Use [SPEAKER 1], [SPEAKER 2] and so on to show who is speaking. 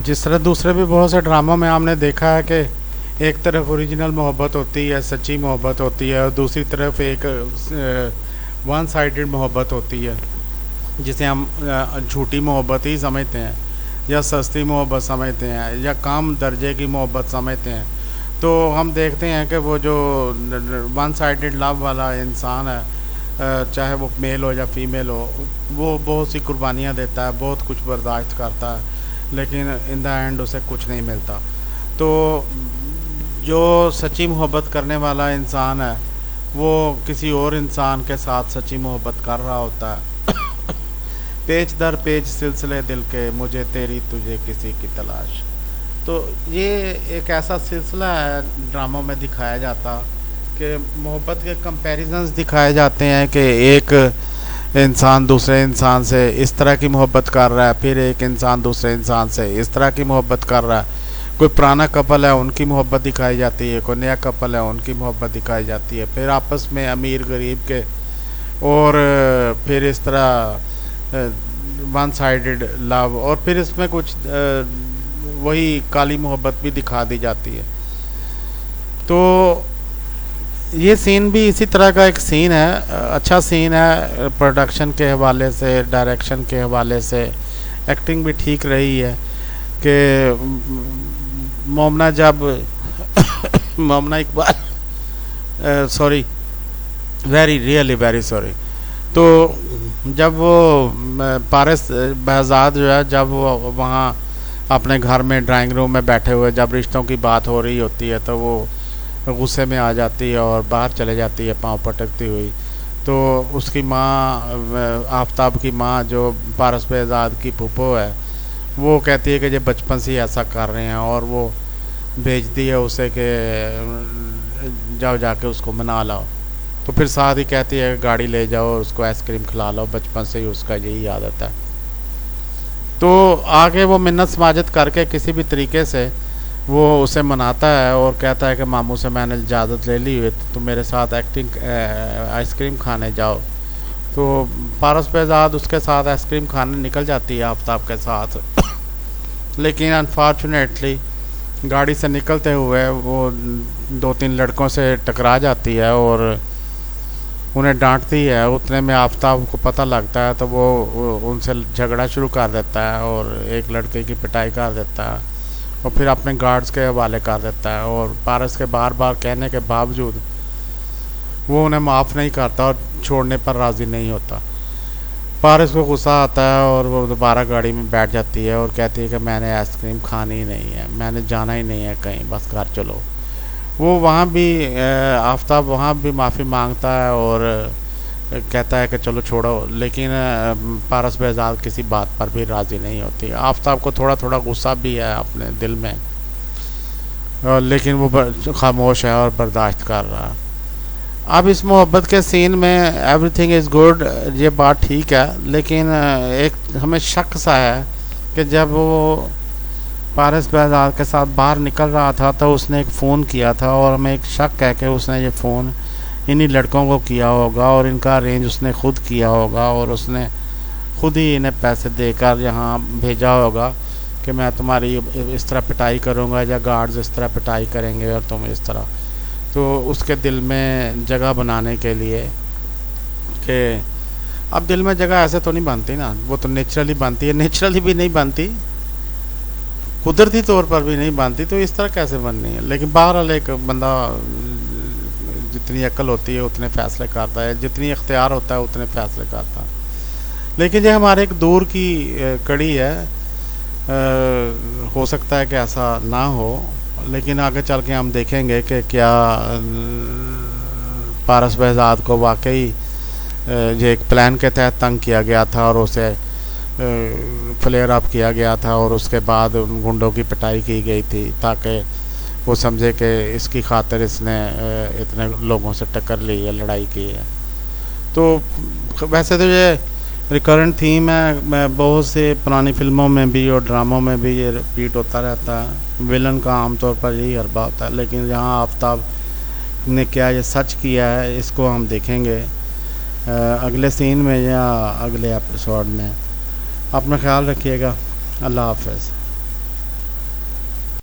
[SPEAKER 1] जिस तरह दूसरे भी बहुत से ड्रामों में हमने देखा है कि एक तरफ ओरिजिनल मोहब्बत होती है, सच्ची मोहब्बत होती है, और दूसरी तरफ एक वन साइडेड मोहब्बत होती है जिसे हम झूठी मोहब्बत ही समझते हैं, या सस्ती मोहब्बत समझते हैं, या कम दर्जे की मोहब्बत समझते हैं। तो हम देखते हैं कि वो जो वन साइडेड लव वाला इंसान है, चाहे वो मेल हो या फीमेल हो, वो बहुत सी कुर्बानियाँ देता है, बहुत कुछ बर्दाश्त करता है, लेकिन इन द एंड उसे कुछ नहीं मिलता। तो जो सच्ची मोहब्बत करने वाला इंसान है वो किसी और इंसान के साथ सच्ची मोहब्बत कर रहा होता है। पेज दर पेज सिलसिले दिल के, मुझे तेरी तुझे किसी की तलाश। तो ये एक ऐसा सिलसिला है ड्रामों में दिखाया जाता कि मोहब्बत के कंपैरिजन्स दिखाए जाते हैं कि एक इंसान दूसरे इंसान से इस तरह की मोहब्बत कर रहा है, फिर एक इंसान दूसरे इंसान से इस तरह की मोहब्बत कर रहा है। कोई पुराना कपल है उनकी मोहब्बत दिखाई जाती है, कोई नया कपल है उनकी मोहब्बत दिखाई जाती है, फिर आपस में अमीर गरीब के, और फिर इस तरह वन साइडेड लव, और फिर इसमें कुछ वही काली मोहब्बत भी दिखा दी जाती है। तो ये सीन भी इसी तरह का एक सीन है, अच्छा सीन है प्रोडक्शन के हवाले से, डायरेक्शन के हवाले से, एक्टिंग भी ठीक रही है कि मोमना जब Momna Iqbal sorry, very really very sorry, तो जब वो पारस बहजाद जो है, जब वो वहाँ अपने घर में ड्राइंग रूम में बैठे हुए जब रिश्तों की बात हो रही होती है तो वो गुस्से में आ जाती है और बाहर चले जाती है पाँव पटकती हुई। तो उसकी माँ, आफ्ताब की माँ जो पारस बहजाद की फूफो है, वो कहती है कि ये बचपन से ही ऐसा कर रहे हैं, और वो भेजती है उसे कि जाओ जाके उसको मना लाओ। तो फिर साथ ही कहती है कि गाड़ी ले जाओ और उसको आइसक्रीम खिला लो, बचपन से ही उसका यही आदत है। तो आगे वो मिन्नत समाजत करके किसी भी तरीके से वो उसे मनाता है और कहता है कि मामू से मैंने इजाज़त ले ली हुई, तो मेरे साथ एक्टिंग आइसक्रीम खाने जाओ। तो पारस बहजाद उसके साथ आइसक्रीम खाने निकल जाती है आफ्ताब के साथ। लेकिन अनफॉर्चुनेटली गाड़ी से निकलते हुए वो 2-3 लड़कों से टकरा जाती है और उन्हें डांटती है। उतने में आफ्ताब को पता लगता है तो वो उनसे झगड़ा शुरू कर देता है और एक लड़के की पिटाई कर देता है और फिर अपने गार्ड्स के हवाले कर देता है। और पारस के बार बार कहने के बावजूद वो उन्हें माफ़ नहीं करता और छोड़ने पर राज़ी नहीं होता। पारस को गुस्सा आता है और वो दोबारा गाड़ी में बैठ जाती है और कहती है कि मैंने आइसक्रीम खानी ही नहीं है, मैंने जाना ही नहीं है कहीं, बस घर चलो। वो वहाँ भी आफ्ताब वहाँ भी माफ़ी मांगता है और कहता है कि चलो छोड़ो, लेकिन पारस बहजाद किसी बात पर भी राज़ी नहीं होती। आफ्ताब को थोड़ा थोड़ा गुस्सा भी है अपने दिल में, लेकिन वो खामोश है और बर्दाश्त कर रहा है। अब इस मोहब्बत के सीन में एवरीथिंग इज़ गुड, ये बात ठीक है, लेकिन एक हमें शक सा है कि जब वो पारस बहजाद के साथ बाहर निकल रहा था तो उसने एक फ़ोन किया था और हमें एक शक है कि उसने ये फ़ोन इन्हीं लड़कों को किया होगा और इनका अरेंज उसने खुद किया होगा और उसने खुद ही इन्हें पैसे देकर यहाँ भेजा होगा कि मैं तुम्हारी इस तरह पिटाई करूँगा या गार्ड्स इस तरह पिटाई करेंगे और तुम इस तरह। तो उसके दिल में जगह बनाने के लिए कि अब दिल में जगह ऐसे तो नहीं बनती ना, वो तो नेचुरली बनती है, नेचुरली भी नहीं बनती, कुदरती तौर पर भी नहीं बनती, तो इस तरह कैसे बननी है। लेकिन बहरहाल एक बंदा जितनी अक्ल होती है उतने फ़ैसले करता है, जितनी इख्तियार होता है उतने फ़ैसले करता है। लेकिन ये हमारे एक दूर की कड़ी है, हो सकता है कि ऐसा ना हो, लेकिन आगे चल के हम देखेंगे कि क्या पारस बहजाद को वाकई ये एक प्लान के तहत तंग किया गया था और उसे फ्लेयर अप किया गया था और उसके बाद गुंडों की पिटाई की गई थी ताकि वो समझे कि इसकी खातिर इसने इतने लोगों से टक्कर ली है, लड़ाई की है। तो वैसे तो ये रिकरेंट थीम है, बहुत से पुरानी फिल्मों में भी और ड्रामों में भी ये रिपीट होता रहता है। विलन का आमतौर पर यही हरबा होता है, लेकिन यहाँ आफ्ताब ने क्या ये सच किया है इसको हम देखेंगे अगले सीन में या अगले एपिसोड में। अपना ख्याल रखिएगा। अल्लाह हाफ़िज़।